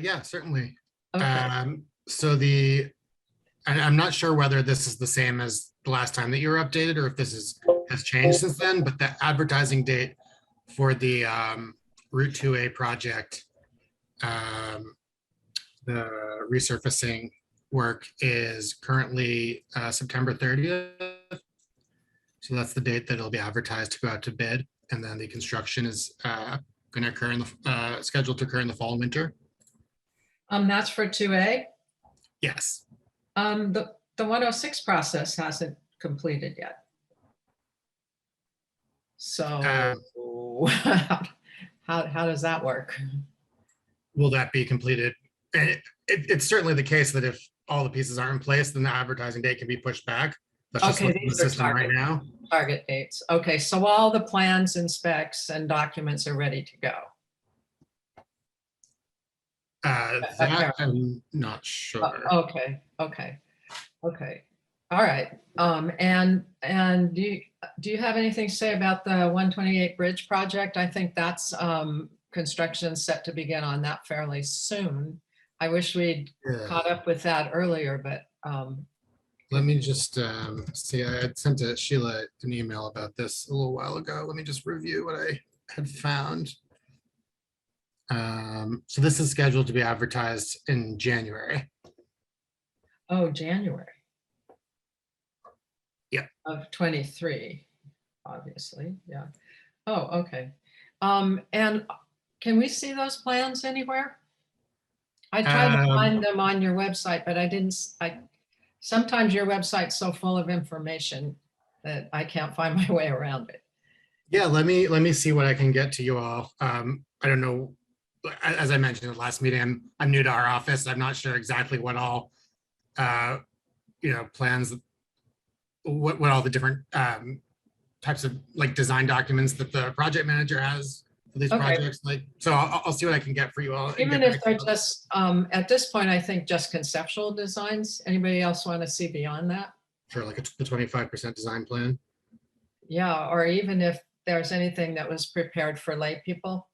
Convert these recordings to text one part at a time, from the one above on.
Yeah, certainly. Okay. So and I'm not sure whether this is the same as the last time that you were updated or if has changed since then, but the advertising date for the Route 2A project, the resurfacing work is currently September 30th. So that's the date that it'll be advertised to go out to bid. And then the construction is going to occur scheduled to occur in the fall and winter. That's for 2A. Yes. The 106 process hasn't completed yet. So how does that work? Will that be completed? And it's certainly the case that if all the pieces aren't in place, then the advertising date can be pushed back. That's just Okay, the these are system right now. Target dates. Okay, so all the plans and specs and documents are ready to go. That I'm not sure. Okay. All right. And do you have anything to say about the 128 bridge project? I think that's construction set to begin on that fairly soon. I wish we'd caught up with that earlier, but let me just see. I had sent to Sheila an email about this a little while ago. Let me just review what I had found. So this is scheduled to be advertised in January. Oh, January. Yeah. Of 23, obviously. Yeah. Oh, okay. And can we see those plans anywhere? I tried to find them on your website, but I didn't. Sometimes your website's so full of information that I can't find my way around it. Yeah, let me see what I can get to you all. I don't know. As I mentioned in the last meeting, I'm new to our office. I'm not sure exactly what all plans, what all the different types of like design documents that the project manager has for these projects. Like, so I'll see what I can get for you all. Even if they're just at this point, I think just conceptual designs. Anybody else want to see beyond that? Sure, like the 25% design plan. Yeah, or even if there's anything that was prepared for lay people.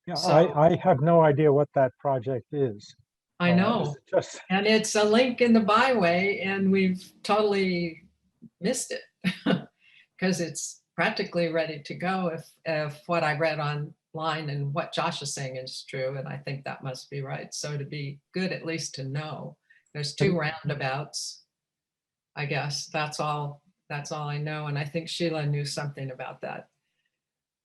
Yeah, so, I have no idea what that project is. I know. And it's a link in the byway, and we've totally missed it because it's practically ready to go if what I read online and what Josh is saying is true, and I think that must be right. So to be good, at least to know. There's 2 roundabouts, I guess. That's all I know, and I think Sheila knew something about that.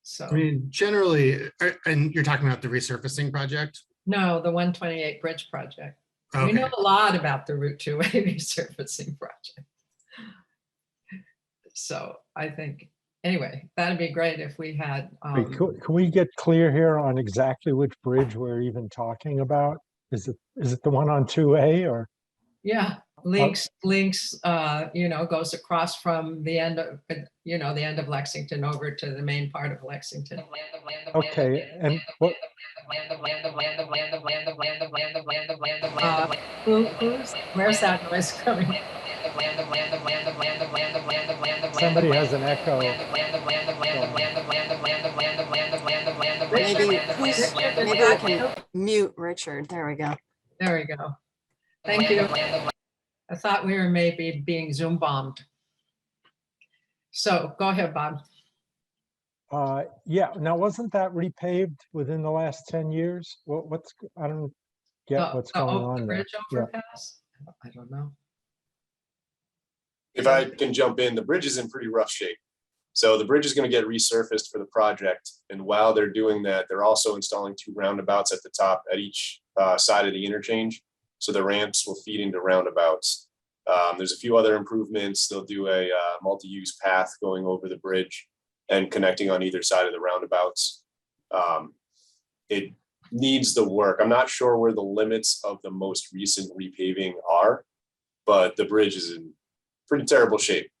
So I mean, generally, and you're talking about the resurfacing project? No, the 128 bridge project. Okay. We know a lot about the Route 2A resurfacing project. So I think, anyway, that'd be great if we had. Can we get clear here on exactly which bridge we're even talking about? Is it the one on 2A or? Yeah, links, goes across from the end of, the end of Lexington over to the main part of Lexington. Okay, and what? Where's that noise coming? Somebody has an echo. Maybe I can mute Richard. There we go. There we go. Thank you. I thought we were maybe being Zoom bombed. So go ahead, Bob. Yeah. Now, wasn't that repaved within the last 10 years? I don't get what's going on there. Bridge overpass? Yeah. I don't know. If I can jump in, the bridge is in pretty rough shape. So the bridge is going to get resurfaced for the project. And while they're doing that, they're also installing 2 roundabouts at the top at each side of the interchange. So the ramps will feed into roundabouts. There's a few other improvements. They'll do a multi-use path going over the bridge and connecting on either side of the roundabouts. It needs the work. I'm not sure where the limits of the most recent repaving are, but the bridge is in pretty terrible shape.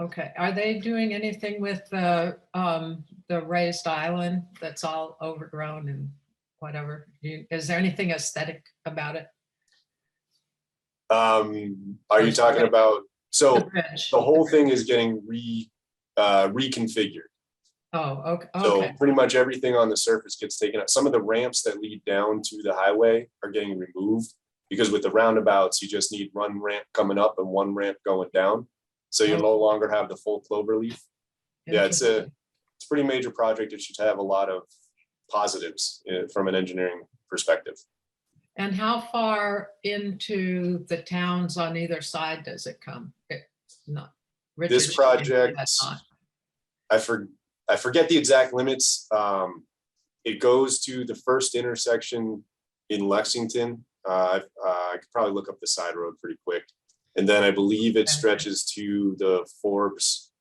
Okay, are they doing anything with the raised island that's all overgrown and whatever? Is there anything aesthetic about it? Are you talking about, so the whole thing is getting reconfigured. Oh, okay, So okay, pretty much everything on the surface gets taken out. Some of the ramps that lead down to the highway are getting removed because with the roundabouts, you just need one ramp coming up and one ramp going down. So you no longer have the full clover leaf. Yeah, it's a pretty major project. It should have a lot of positives from an engineering perspective. And how far into the towns on either side does it come? Not. This Richard, project, not. I forget the exact limits. It goes to the first intersection in Lexington. I could probably look up the side road pretty quick. And then I believe it stretches to the Forbes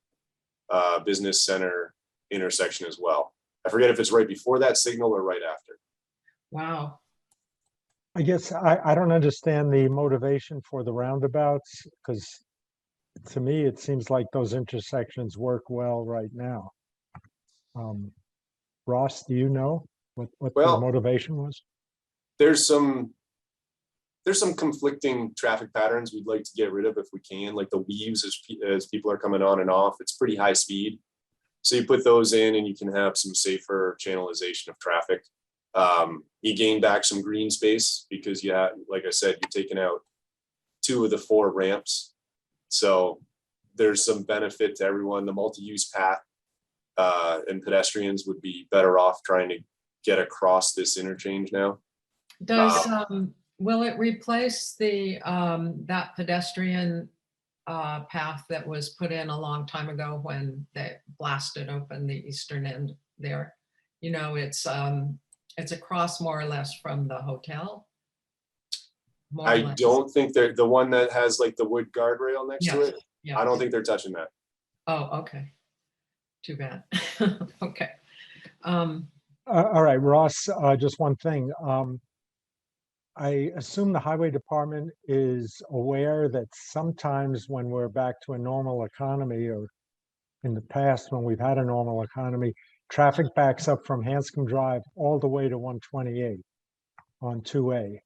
Business Center intersection as well. I forget if it's right before that signal or right after. Wow. I guess I don't understand the motivation for the roundabouts, because to me, it seems like those intersections work well right now. Ross, do you know what the Well, motivation was? there's some conflicting traffic patterns we'd like to get rid of if we can, like the weaves as people are coming on and off. It's pretty high speed. So you put those in and you can have some safer channelization of traffic. You gain back some green space because like I said, you're taking out 2 of the 4 ramps. So there's some benefit to everyone. The multi-use path and pedestrians would be better off trying to get across this interchange now. Does, will it replace the, that pedestrian path that was put in a long time ago when they blasted open the eastern end there? You know, it's across more or less from the hotel. I don't think they're the one that has like the wood guardrail next to it. Yeah. I don't think they're touching that. Oh, okay. Too bad. Okay. All right, Ross, just one thing. I assume the highway department is aware that sometimes when we're back to a normal economy, or in the past when we've had a normal economy, traffic backs up from Hanscom Drive all the way to 128 on 2A.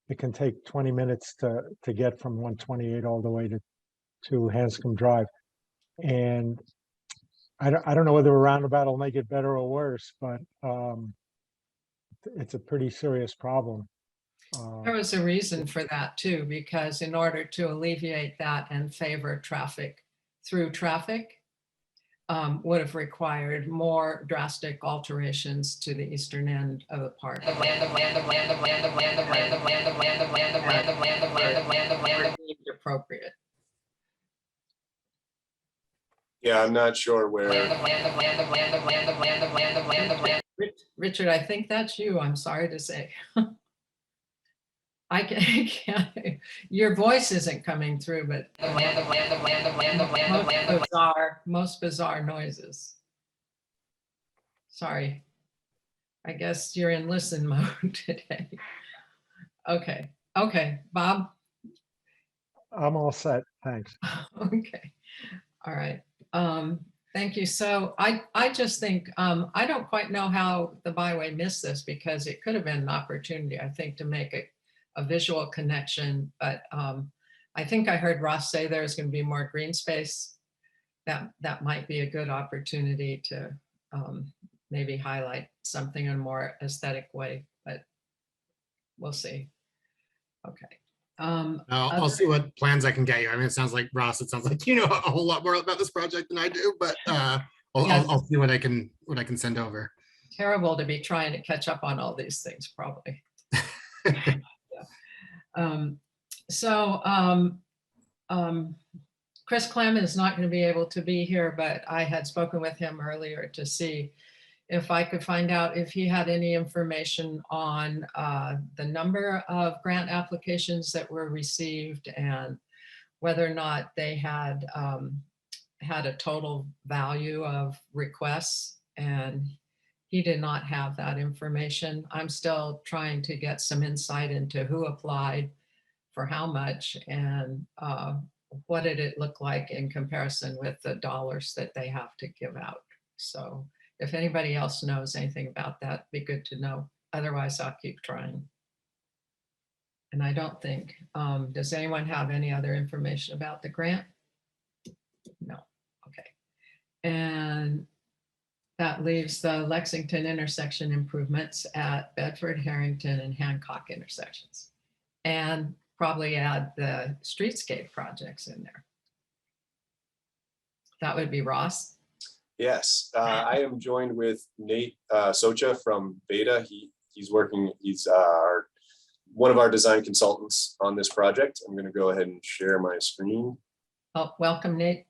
It can take 20 minutes to get from 128 all the way to Hanscom Drive. And I don't know whether a roundabout will make it better or worse, but it's a pretty serious problem. There was a reason for that too, because in order to alleviate that and favor traffic through traffic, would have required more drastic alterations to the eastern end of the park. Appropriate. Yeah, I'm not sure where. Richard, I think that's you. I'm sorry to say. I can't, your voice isn't coming through, but most bizarre noises. Sorry. I guess you're in listen mode today. Okay. Okay, Bob. I'm all set. Thanks. Okay. All right. Thank you. So I just think, I don't quite know how the byway missed this, because it could have been an opportunity, I think, to make a visual connection. But I think I heard Ross say there's going to be more green space. That might be a good opportunity to maybe highlight something in a more aesthetic way, but we'll see. Okay. I'll see what plans I can get you. I mean, it sounds like Ross, it sounds like you know a whole lot more about this project than I do, but I'll see what I can send over. Terrible to be trying to catch up on all these things, probably. Chris Clem is not going to be able to be here, but I had spoken with him earlier to see if I could find out if he had any information on the number of grant applications that were received and whether or not they had had a total value of requests. And he did not have that information. I'm still trying to get some insight into who applied for how much and what did it look like in comparison with the dollars that they have to give out. So if anybody else knows anything about that, be good to know. Otherwise, I'll keep trying. And I don't think, does anyone have any other information about the grant? No. Okay. And that leaves the Lexington intersection improvements at Bedford, Harrington, and Hancock intersections. And probably add the streetscape projects in there. That would be Ross. Yes, I am joined with Nate Socha from Beta. He's one of our design consultants on this project. I'm going to go ahead and share my screen. Oh, welcome, Nate.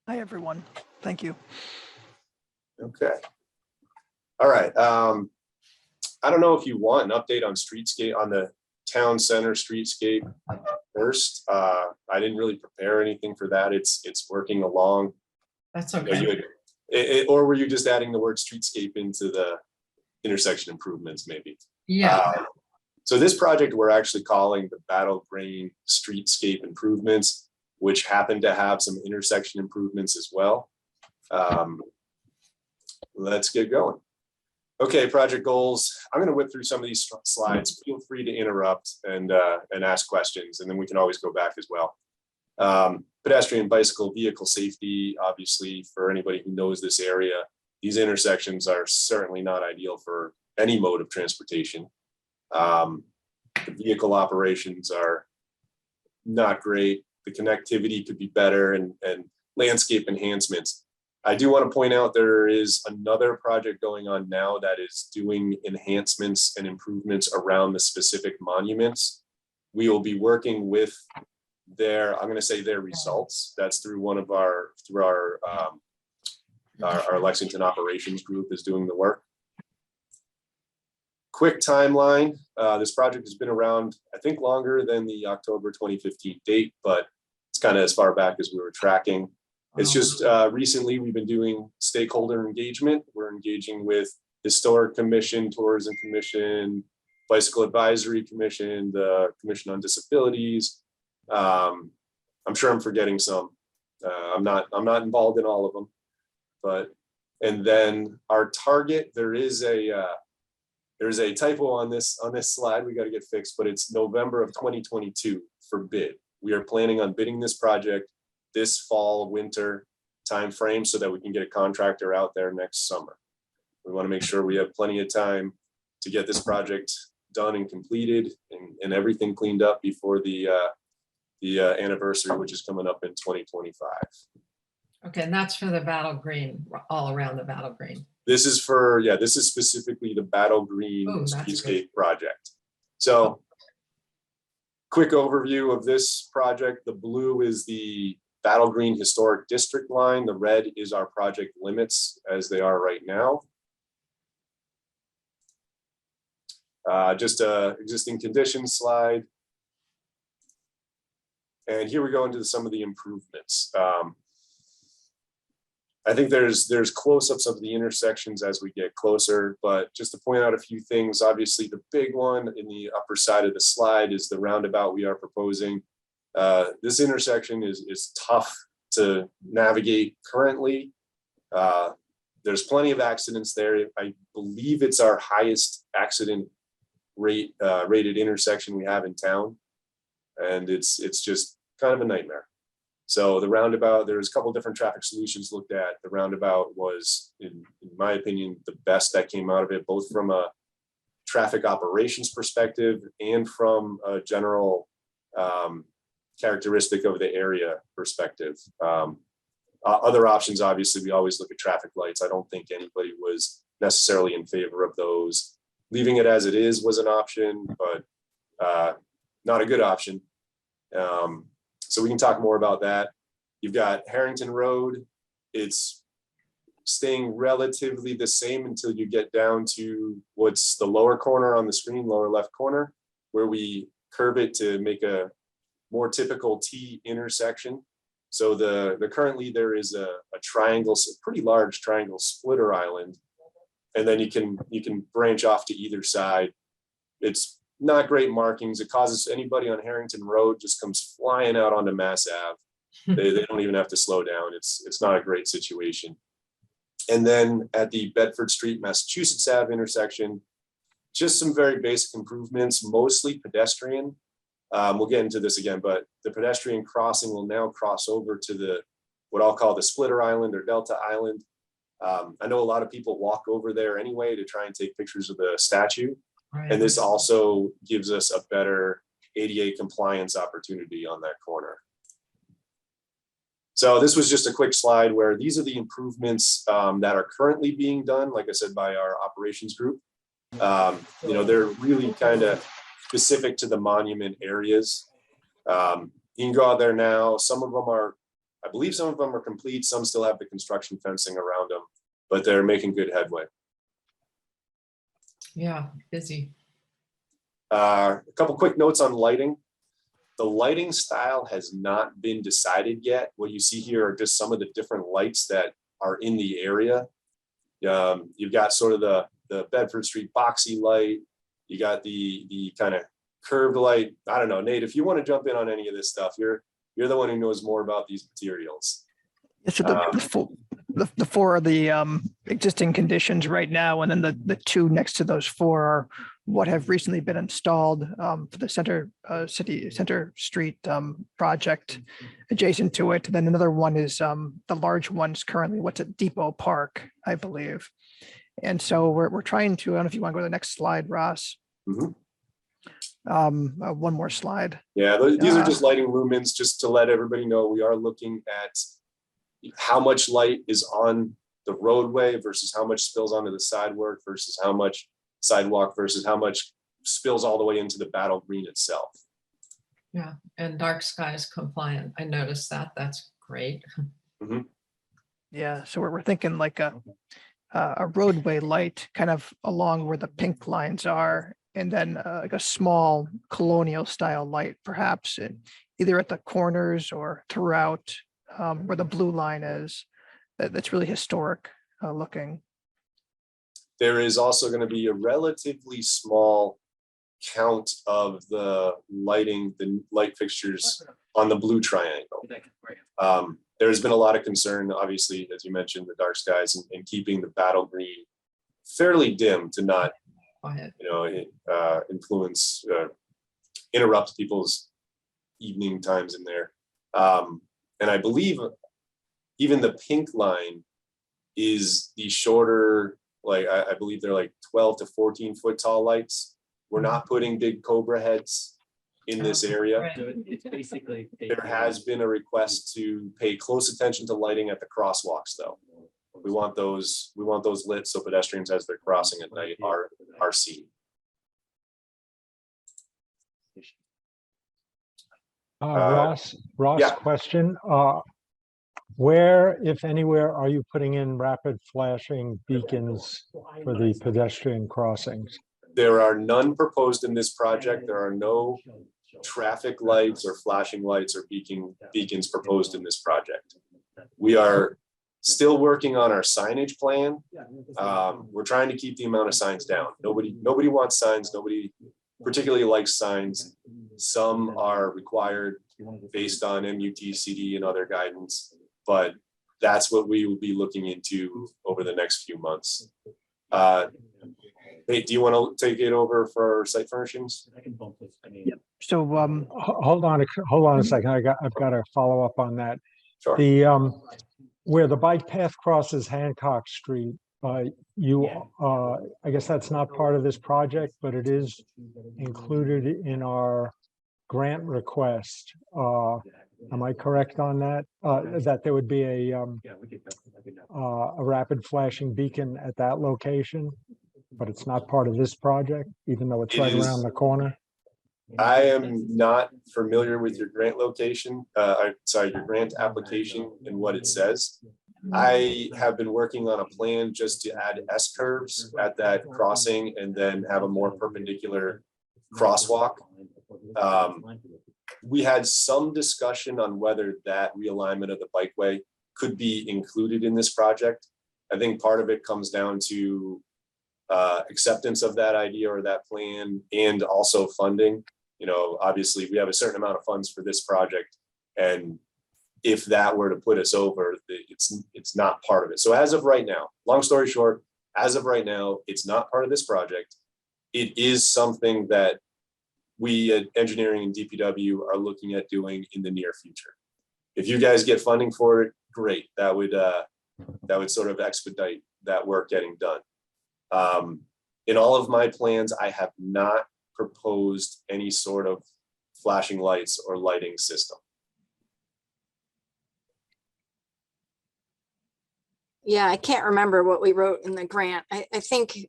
Hi, everyone. Thank you. Okay. All right. I don't know if you want an update on streetscape, on the town center streetscape first. I didn't really prepare anything for that. It's working along. That's You know, okay. or were you just adding the word streetscape into the intersection improvements maybe? Yeah. So this project we're actually calling the Battle Green Streetscape Improvements, which happen to have some intersection improvements as well. Let's get going. Okay, project goals. I'm going to whip through some of these slides. Feel free to interrupt and ask questions, and then we can always go back as well. Pedestrian, bicycle, vehicle safety, obviously, for anybody who knows this area, these intersections are certainly not ideal for any mode of transportation. The vehicle operations are not great. The connectivity could be better, and landscape enhancements. I do want to point out there is another project going on now that is doing enhancements and improvements around the specific monuments. We will be working with their results. That's through our Lexington operations group is doing the work. Quick timeline. This project has been around, I think, longer than the October 2015 date, but it's kind of as far back as we were tracking. It's just recently we've been doing stakeholder engagement. We're engaging with Historic Commission, Tourism Commission, Bicycle Advisory Commission, the Commission on Disabilities. I'm sure I'm forgetting some. I'm not involved in all of them, but and then our target, there's a typo on this slide we got to get fixed, but it's November of 2022 for bid. We are planning on bidding this project this fall, winter timeframe so that we can get a contractor out there next summer. We want to make sure we have plenty of time to get this project done and completed and everything cleaned up before the anniversary, which is coming up in 2025. Okay, and that's for the Battle Green, all around the Battle Green. This is specifically the Battle Green Streetscape project. So quick overview of this project. The blue is the Battle Green Historic District line. The red is our project limits as they are right now. Just a existing conditions slide. And here we go into some of the improvements. I think there's close-ups of the intersections as we get closer, but just to point out a few things, obviously the big one in the upper side of the slide is the roundabout we are proposing. This intersection is tough to navigate currently. There's plenty of accidents there. I believe it's our highest accident rated intersection we have in town. And it's just kind of a nightmare. So the roundabout, there's a couple different traffic solutions looked at. The roundabout was, in my opinion, the best that came out of it, both from a traffic operations perspective and from a general characteristic of the area perspective. Other options, obviously, we always look at traffic lights. I don't think anybody was necessarily in favor of those. Leaving it as it is was an option, but not a good option. So we can talk more about that. You've got Harrington Road. It's staying relatively the same until you get down to what's the lower corner on the screen, lower left corner, where we curve it to make a more typical T intersection. So currently there is a triangle, a pretty large triangle splitter island, and then you can branch off to either side. It's not great markings. It causes anybody on Harrington Road just comes flying out onto Mass Ave. They don't even have to slow down. It's not a great situation. And then at the Bedford Street, Massachusetts Ave intersection, just some very basic improvements, mostly pedestrian. We'll get into this again, but the pedestrian crossing will now cross over to what I'll call the splitter island or Delta Island. I know a lot of people walk over there anyway to try and take pictures of the statue. Right. And this also gives us a better ADA compliance opportunity on that corner. So this was just a quick slide where these are the improvements that are currently being done, like I said, by our operations group. You know, they're really kind of specific to the monument areas. You can go out there now. Some of them are, I believe some of them are complete. Some still have the construction fencing around them, but they're making good headway. Yeah, busy. A couple quick notes on lighting. The lighting style has not been decided yet. What you see here are just some of the different lights that are in the area. You've got sort of the Bedford Street boxy light. You got the kind of curved light. I don't know, Nate, if you want to jump in on any of this stuff, you're the one who knows more about these materials. Yeah, so the four are the existing conditions right now, and then the two next to those four are what have recently been installed for the Center Street project adjacent to it. And then another one is the large ones currently what's at Depot Park, I believe. And so we're trying to, I don't know if you want to go to the next slide, Ross. Mm-hmm. One more slide. Yeah, these are just lighting lumens, just to let everybody know we are looking at how much light is on the roadway versus how much spills onto the sidewalk versus how much sidewalk versus how much spills all the way into the Battle Green itself. Yeah, and dark skies compliant. I noticed that. That's great. Mm-hmm. Yeah, so we're thinking like a roadway light kind of along where the pink lines are, and then like a small colonial style light, perhaps either at the corners or throughout where the blue line is. That's really historic looking. There is also going to be a relatively small count of the lighting, the light fixtures on the blue triangle. There's been a lot of concern, obviously, as you mentioned, the dark skies and keeping the Battle Green fairly dim to not, influence, interrupt people's evening times in there. And I believe even the pink line is the shorter, like I believe they're like 12 to 14 foot tall lights. We're not putting big Cobra heads in this area. Right. So it's basically There has been a request to pay close attention to lighting at the crosswalks, though. We want those lit so pedestrians as they're crossing at night are seen. Ross, yeah. question. Where, if anywhere, are you putting in rapid flashing beacons for the pedestrian crossings? There are none proposed in this project. There are no traffic lights or flashing lights or beacons proposed in this project. We are still working on our signage plan. We're trying to keep the amount of signs down. Nobody wants signs. Nobody particularly likes signs. Some are required based on MUTCD and other guidance, but that's what we will be looking into over the next few months. Hey, do you want to take it over for site furnishings? Yep. So Hold on a second. I've got to follow up on that. Sure. The where the bike path crosses Hancock Street, I guess that's not part of this project, but it is included in our grant request. Am I correct on that? That there would be a rapid flashing beacon at that location, but it's not part of this project, even though it's right around the corner. I am not familiar with your grant location. Your grant application and what it says. I have been working on a plan just to add S curves at that crossing and then have a more perpendicular crosswalk. We had some discussion on whether that realignment of the bikeway could be included in this project. I think part of it comes down to acceptance of that idea or that plan, and also funding. Obviously we have a certain amount of funds for this project, and if that were to put us over, it's not part of it. So as of right now, long story short, as of right now, it's not part of this project. It is something that we at engineering and DPW are looking at doing in the near future. If you guys get funding for it, great. That would that would sort of expedite that work getting done. In all of my plans, I have not proposed any sort of flashing lights or lighting system. Yeah, I can't remember what we wrote in the grant. I think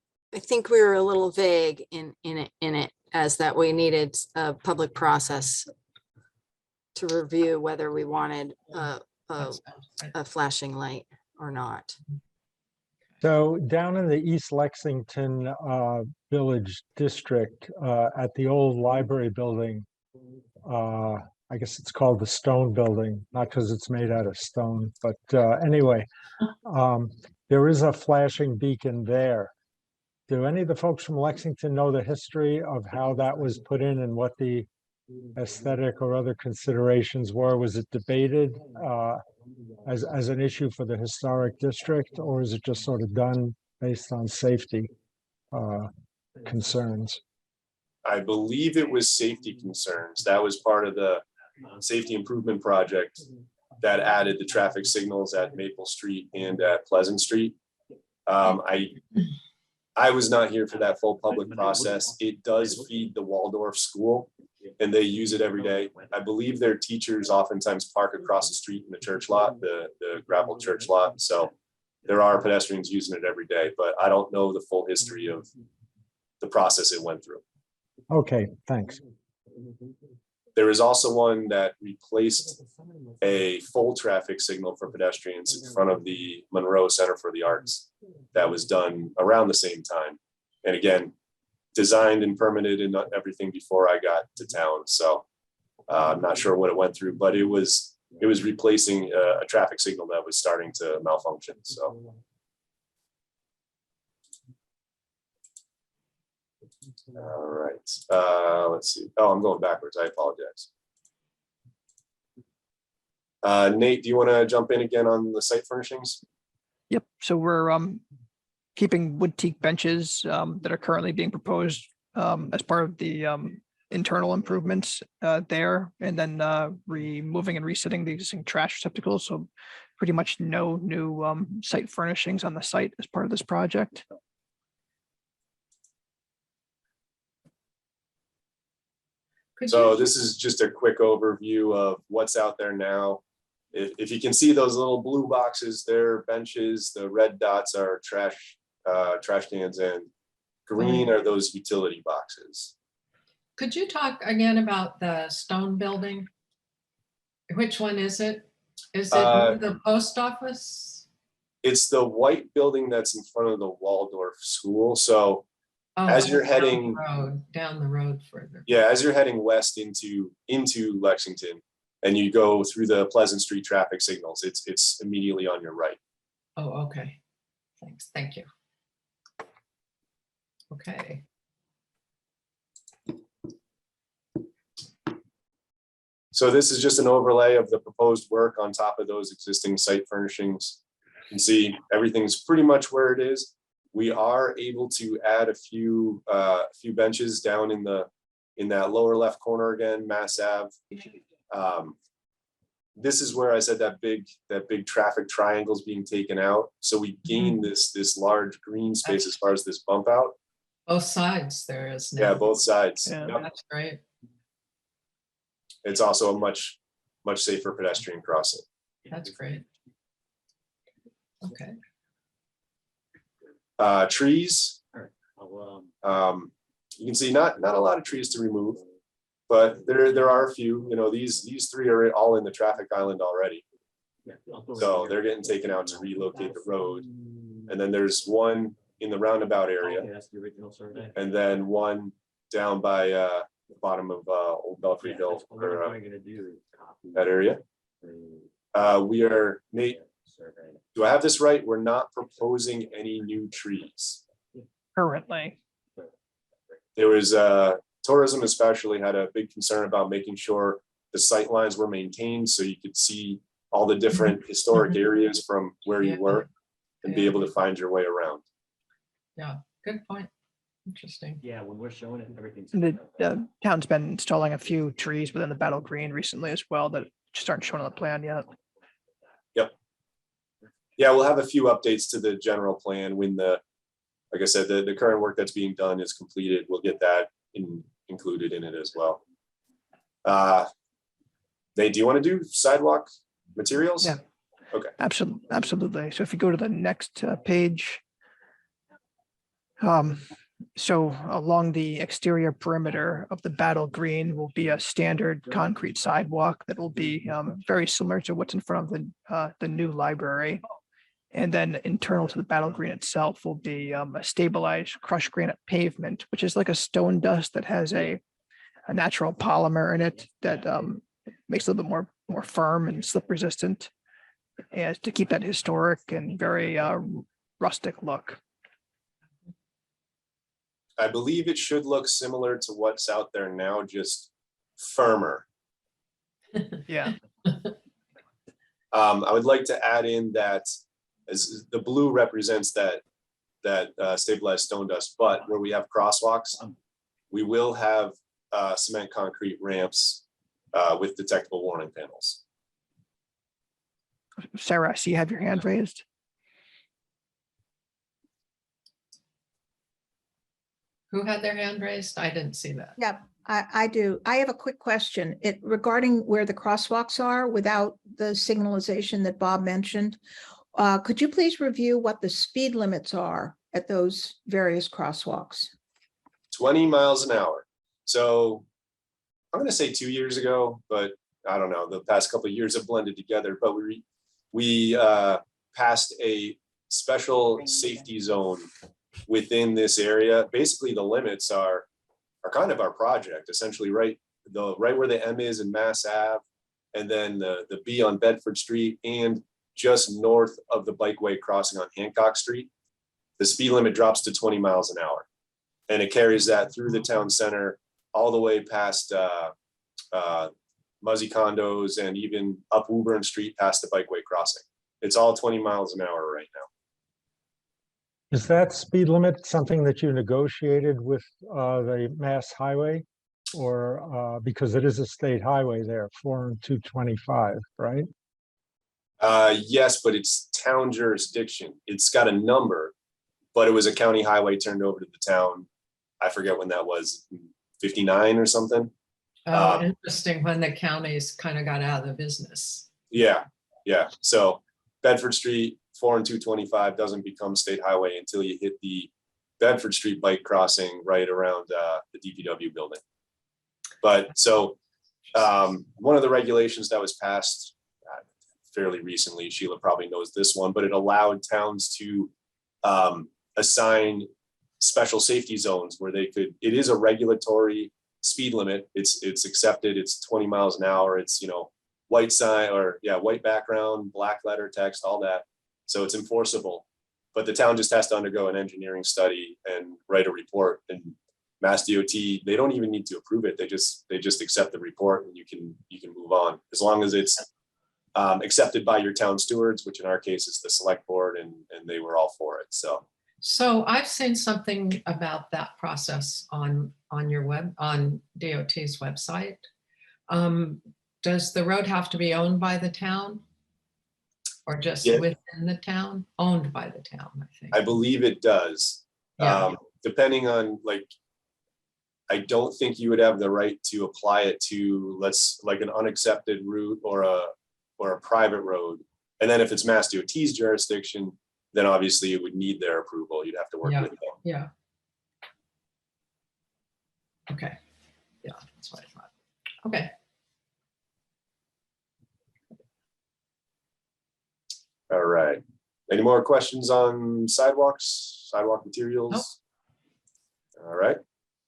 we were a little vague in it as that we needed a public process to review whether we wanted That sounds right. a flashing light or not. So down in the East Lexington Village District, at the old library building, I guess it's called the Stone Building, not because it's made out of stone, but anyway, there is a flashing beacon there. Do any of the folks from Lexington know the history of how that was put in and what the aesthetic or other considerations were? Was it debated as an issue for the historic district, or is it just sort of done based on safety concerns? I believe it was safety concerns. That was part of the safety improvement project that added the traffic signals at Maple Street and at Pleasant Street. I was not here for that full public process. It does feed the Waldorf school and they use it every day. I believe their teachers oftentimes park across the street in the church lot, the gravel church lot. So there are pedestrians using it every day, but I don't know the full history of the process it went through. Okay, thanks. There is also one that replaced a full traffic signal for pedestrians in front of the Monroe Center for the Arts. That was done around the same time. And again, designed and permitted and everything before I got to town. So I'm not sure what it went through, but it was replacing a traffic signal that was starting to malfunction. So. All right, let's see. Oh, I'm going backwards. I apologize. Nate, do you want to jump in again on the site furnishings? Yep. So we're keeping wood teak benches that are currently being proposed as part of the internal improvements there, and then removing and resetting the existing trash receptacles. So pretty much no new site furnishings on the site as part of this project. So this is just a quick overview of what's out there now. If you can see those little blue boxes, they're benches. The red dots are trash cans, and green are those utility boxes. Could you talk again about the stone building? Which one is it? Is it the post office? It's the white building that's in front of the Waldorf school. So as you're heading down the road further. Yeah, as you're heading west into Lexington and you go through the Pleasant Street traffic signals, it's immediately on your right. Oh, okay. Thanks. Thank you. Okay. So this is just an overlay of the proposed work on top of those existing site furnishings. You can see everything's pretty much where it is. We are able to add a few benches down in that lower left corner again, Mass Ave. This is where I said that big traffic triangle is being taken out. So we gain this large green space as far as this bump out. Both sides there is now. Yeah, both sides. Yeah. Yep. That's great. It's also a much safer pedestrian crossing. That's great. Okay. Trees. You can see not a lot of trees to remove, but there are a few. You know, these three are all in the traffic island already, so they're getting taken out to relocate the road. And then there's one in the roundabout area, and then one down by the bottom of Old Belfry Hill, or that area. We are, Nate, do I have this right? We're not proposing any new trees Currently. There was tourism especially had a big concern about making sure the sight lines were maintained so you could see all the different historic areas from where you were and be able to find your way around. Yeah, good point. Interesting. Yeah, when we're showing it, everything's. The town's been installing a few trees within the Battle Green recently as well that just aren't shown on the plan yet. Yep. Yeah, we'll have a few updates to the general plan when like I said, the current work that's being done is completed. We'll get that included in it as well. Nate, do you want to do sidewalk materials? Yeah. Okay. Absolutely. So if you go to the next page. So along the exterior perimeter of the Battle Green will be a standard concrete sidewalk that will be very similar to what's in front of the new library. And then internal to the Battle Green itself will be a stabilized crushed granite pavement, which is like a stone dust that has a natural polymer in it that makes it a little bit more firm and slip resistant, and to keep that historic and very rustic look. I believe it should look similar to what's out there now, just firmer. Yeah. I would like to add in that as the blue represents that stabilized stone dust, but where we have crosswalks, we will have cement concrete ramps with detectable warning panels. Sarah, I see you have your hand raised. Who had their hand raised? I didn't see that. Yeah, I do. I have a quick question. Regarding where the crosswalks are without the signalization that Bob mentioned. Could you please review what the speed limits are at those various crosswalks? 20 miles an hour. So I'm going to say 2 years ago, but I don't know, the past couple of years have blended together, but we passed a special safety zone within this area. Basically the limits are kind of our project, essentially right where the M is in Mass Ave, and then the B on Bedford Street, and just north of the bikeway crossing on Hancock Street. The speed limit drops to 20 miles an hour, and it carries that through the town center all the way past Muzzy Condos and even up Woburn Street past the bikeway crossing. It's all 20 miles an hour right now. Is that speed limit something that you negotiated with the Mass Highway? Or because it is a state highway there, 4 and 225, right? Yes, but it's town jurisdiction. It's got a number, but it was a county highway turned over to the town. I forget when that was, 59 or something. Oh, interesting, when the counties kind of got out of the business. Yeah. So Bedford Street, 4 and 225 doesn't become state highway until you hit the Bedford Street bike crossing right around the DPW building. But so one of the regulations that was passed fairly recently, Sheila probably knows this one, but it allowed towns to assign special safety zones where they could, it is a regulatory speed limit. It's accepted. It's 20 miles an hour. It's, white sign or white background, black letter text, all that. So it's enforceable, but the town just has to undergo an engineering study and write a report, and Mass DOT, they don't even need to approve it. They just accept the report, and you can move on as long as it's accepted by your town stewards, which in our case is the select board, and they were all for it. So I've seen something about that process on your on DOT's website. Does the road have to be owned by the town, or just within the town? Owned by the town, I think. I believe it does. Yeah. Depending on, I don't think you would have the right to apply it to like an unaccepted route or a private road. And then if it's Mass DOT's jurisdiction, then obviously it would need their approval. You'd have to work with them. Yeah. Okay. Yeah, that's what I thought. Okay. All right. Any more questions on sidewalk materials? Nope. All right.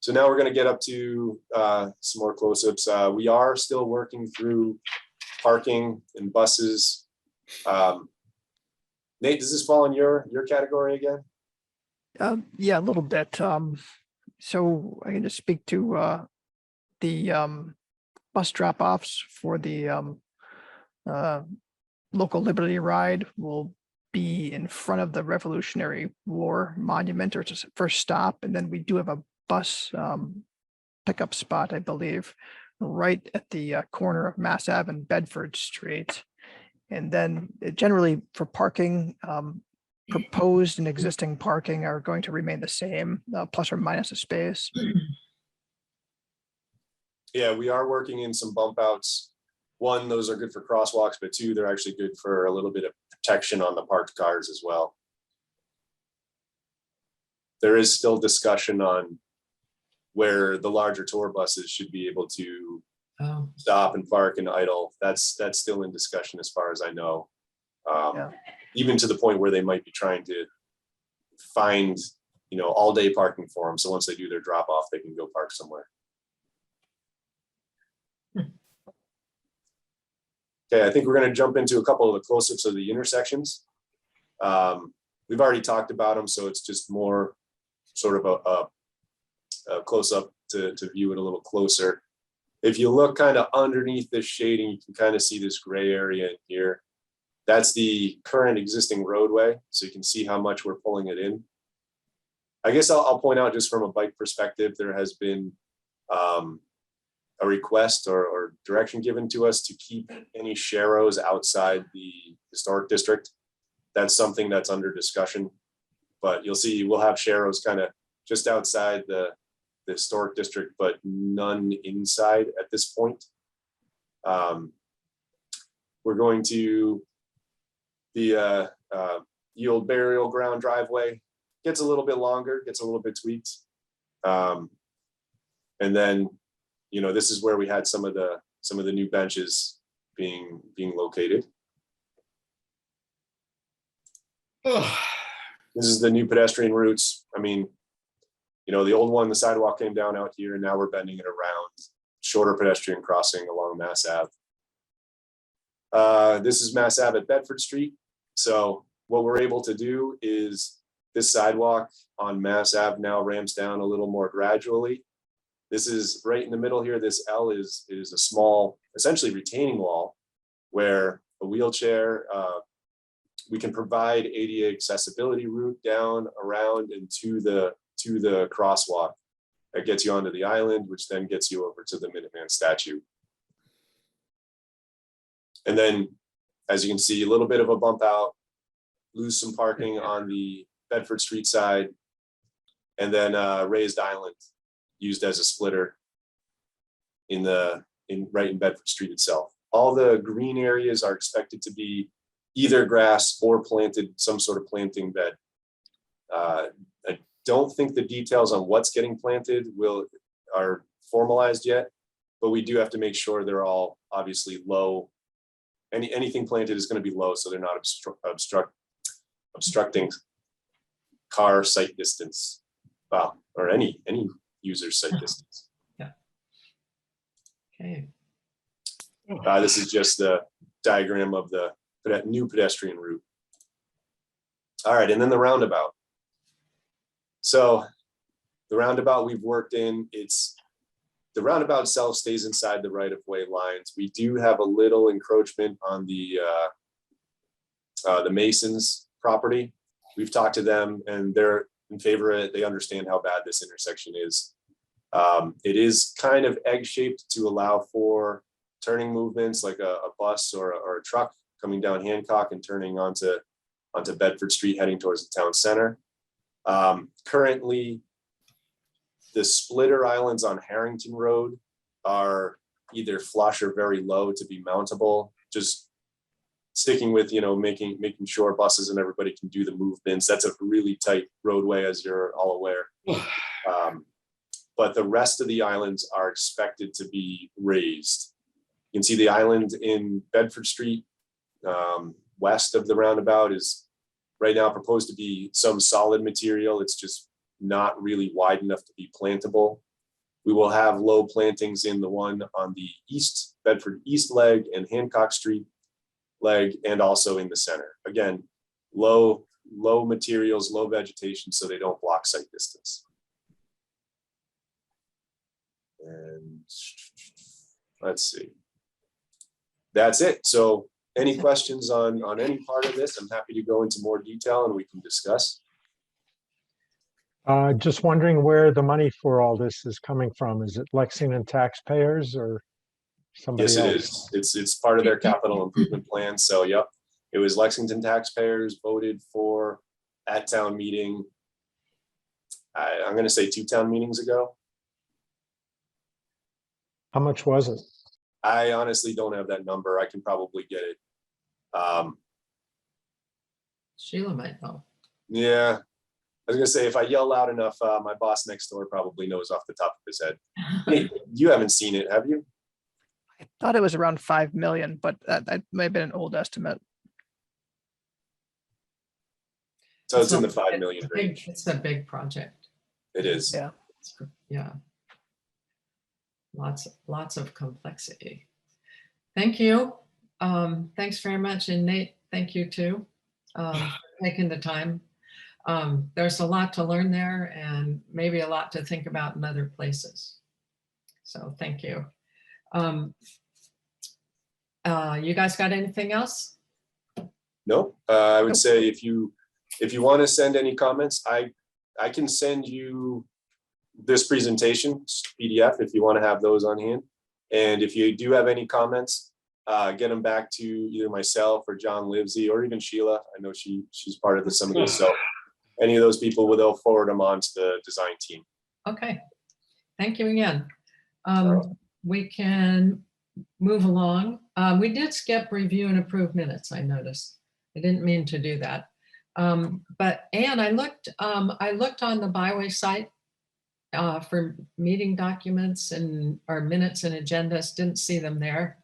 So now we're going to get up to some more close-ups. We are still working through parking and buses. Nate, does this fall in your category again? Yeah, a little bit. So I can just speak to the bus drop-offs for the local Liberty Ride will be in front of the Revolutionary War Monument, or just first stop. And then we do have a bus pickup spot, I believe, right at the corner of Mass Ave and Bedford Street. And then generally for parking, proposed and existing parking are going to remain the same, plus or minus a space. Yeah, we are working in some bump outs. One, those are good for crosswalks, but two, they're actually good for a little bit of protection on the parked cars as well. There is still discussion on where the larger tour buses should be able to Oh, stop and park and idle. That's still in discussion as far as I know. Yeah. Even to the point where they might be trying to find, all day parking for them. So once they do their drop off, they can go park somewhere. Okay, I think we're going to jump into a couple of the close-ups of the intersections. We've already talked about them, so it's just more sort of a close-up to view it a little closer. If you look kind of underneath this shading, you can kind of see this gray area in here. That's the current existing roadway, so you can see how much we're pulling it in. I guess I'll point out, just from a bike perspective, there has been a request or direction given to us to keep any sharrows outside the historic district. That's something that's under discussion, but you'll see we'll have sharrows kind of just outside the historic district, but none inside at this point. We're going to the old burial ground driveway. Gets a little bit longer, gets a little bit tweaked. And then, this is where we had some of the new benches being located. This is the new pedestrian routes. I mean, the old one, the sidewalk came down out here, and now we're bending it around. Shorter pedestrian crossing along Mass Ave. This is Mass Ave at Bedford Street. So what we're able to do is this sidewalk on Mass Ave now ramps down a little more gradually. This is right in the middle here. This L is a small, essentially retaining wall, where a wheelchair, we can provide ADA accessibility route down, around, and to the crosswalk that gets you onto the island, which then gets you over to the Minuteman statue. And then, as you can see, a little bit of a bump out, lose some parking on the Bedford Street side, and then raised island used as a splitter right in Bedford Street itself. All the green areas are expected to be either grass or planted, some sort of planting bed. I don't think the details on what's getting planted are formalized yet, but we do have to make sure they're all obviously low. Anything planted is going to be low, so they're not obstructing car sight distance, or any user sight distance. Yeah. Okay. This is just the diagram of the new pedestrian route. All right, and then the roundabout. So the roundabout we've worked in, the roundabout itself stays inside the right-of-way lines. We do have a little encroachment on the Masons property. We've talked to them, and they're in favor of it. They understand how bad this intersection is. It is kind of egg-shaped to allow for turning movements, like a bus or a truck coming down Hancock and turning onto Bedford Street, heading towards the town center. Currently, the splitter islands on Harrington Road are either flush or very low to be mountable. Just sticking with, making sure buses and everybody can do the movements. That's a really tight roadway, as you're all aware. But the rest of the islands are expected to be raised. You can see the island in Bedford Street, west of the roundabout, is right now proposed to be some solid material. It's just not really wide enough to be plantable. We will have low plantings in the one on the Bedford East leg and Hancock Street leg, and also in the center. Again, low materials, low vegetation, so they don't block sight distance. And let's see. That's it. So any questions on any part of this? I'm happy to go into more detail and we can discuss. Just wondering where the money for all this is coming from. Is it Lexington taxpayers or? somebody Yes, it else? is. It's part of their capital improvement plan. So, yep, it was Lexington taxpayers voted for at town meeting. I'm going to say 2 town meetings ago. How much was it? I honestly don't have that number. I can probably get it. Sheila might know. Yeah, I was gonna say if I yell loud enough, my boss next door probably knows off the top of his head. Hey, you haven't seen it, have you? I thought it was around 5 million, but that may have been an old estimate. So it's in the 5 million range. It's a big project. It is. Yeah. Yeah. Lots of complexity. Thank you. Thanks very much. And Nate, thank you too, for taking the time. There's a lot to learn there and maybe a lot to think about in other places. So thank you. You guys got anything else? No, I would say if you want to send any comments, I can send you this presentation PDF if you want to have those on hand. And if you do have any comments, get them back to either myself or John Livesey or even Sheila. I know she's part of some of this. So any of those people, they'll forward them on to the design team. Okay. Thank you again. We can move along. We did skip review and approve minutes, I noticed. I didn't mean to do that. But Anne, I looked on the Byway site for meeting documents or minutes and agendas, didn't see them there.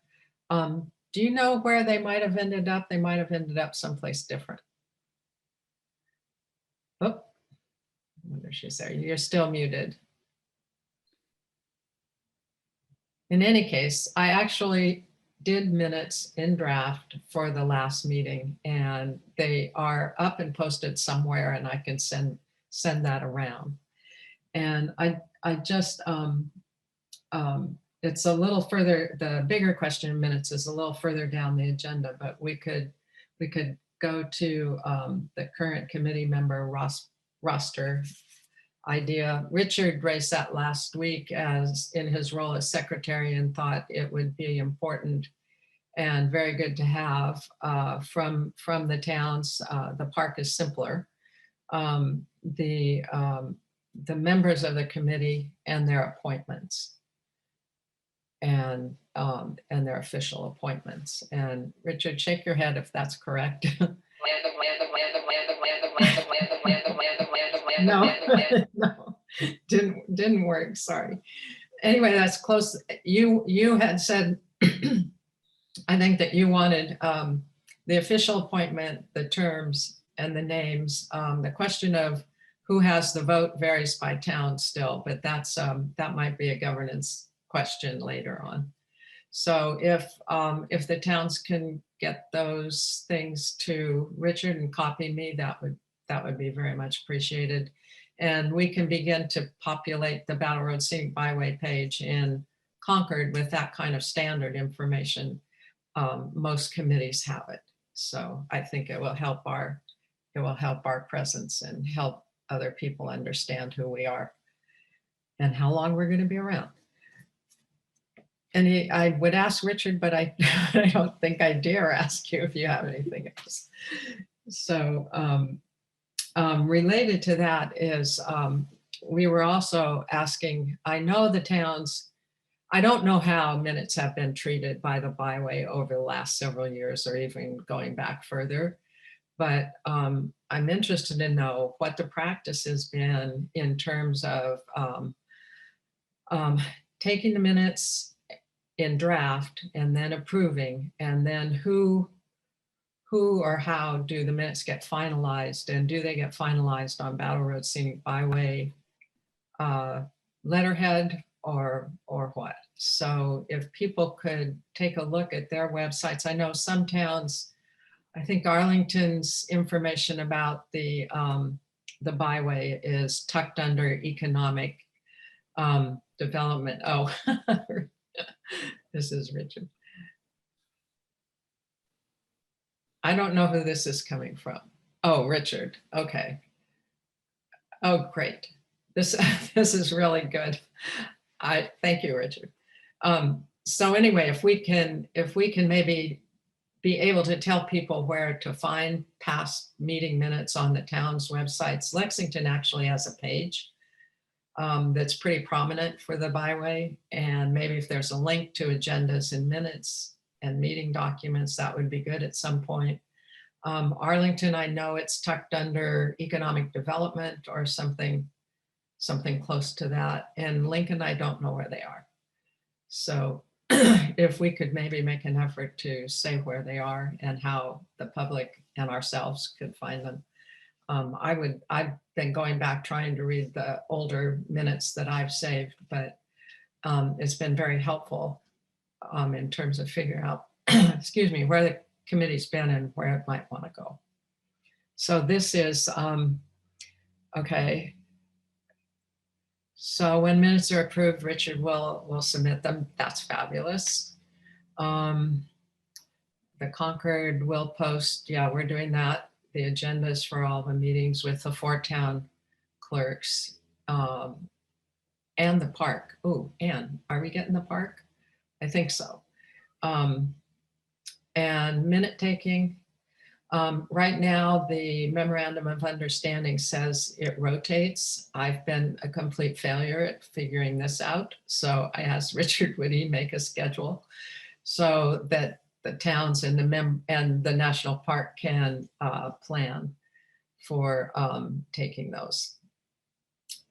Do you know where they might have ended up? They might have ended up someplace different. Oh, I wonder if she's there. You're still muted. In any case, I actually did minutes in draft for the last meeting and they are up and posted somewhere and I can send that around. And I just, it's a little further, the bigger question in minutes is a little further down the agenda, but we could go to the current committee member roster idea. Richard raised that last week as in his role as secretary and thought it would be important and very good to have from the towns. The park is simpler. The members of the committee and their appointments and their official appointments. And Richard, shake your head if that's correct. No, no, didn't work, sorry. Anyway, that's close. You had said, I think that you wanted the official appointment, the terms and the names. The question of who has the vote varies by town still, but that's that might be a governance question later on. So if the towns can get those things to Richard and copy me, that would be very much appreciated. And we can begin to populate the Battle Road Scenic Byway page in Concord with that kind of standard information. Most committees have it. So I think it will help our presence and help other people understand who we are and how long we're going to be around. And I would ask Richard, but I don't think I dare ask you if you have anything else. So related to that is we were also asking, I know the towns, I don't know how minutes have been treated by the Byway over the last several years or even going back further, but I'm interested to know what the practice has been in terms of taking the minutes in draft and then approving, and then who or how do the minutes get finalized, and do they get finalized on Battle Road Scenic Byway letterhead or what? So if people could take a look at their websites, I know some towns, I think Arlington's information about the Byway is tucked under economic development. Oh, this is Richard. I don't know who this is coming from. Oh, Richard. Okay. Oh, great. This is really good. Thank you, Richard. So anyway, if we can maybe be able to tell people where to find past meeting minutes on the town's websites. Lexington actually has a page that's pretty prominent for the byway. And maybe if there's a link to agendas and minutes and meeting documents, that would be good at some point. Arlington, I know it's tucked under economic development or something close to that. And Lincoln, I don't know where they are. So if we could maybe make an effort to say where they are and how the public and ourselves could find them. I've been going back trying to read the older minutes that I've saved, but it's been very helpful in terms of figuring out, excuse me, where the committee's been and where it might want to go. So this is, okay. So when minutes are approved, Richard will submit them. That's fabulous. The Concord will post, yeah, we're doing that. The agendas for all the meetings with the 4 town clerks and the park. Oh, and are we getting the park? I think so. And minute taking. Right now, the memorandum of understanding says it rotates. I've been a complete failure at figuring this out. So I asked Richard, would he make a schedule so that the towns and the national park can plan for taking those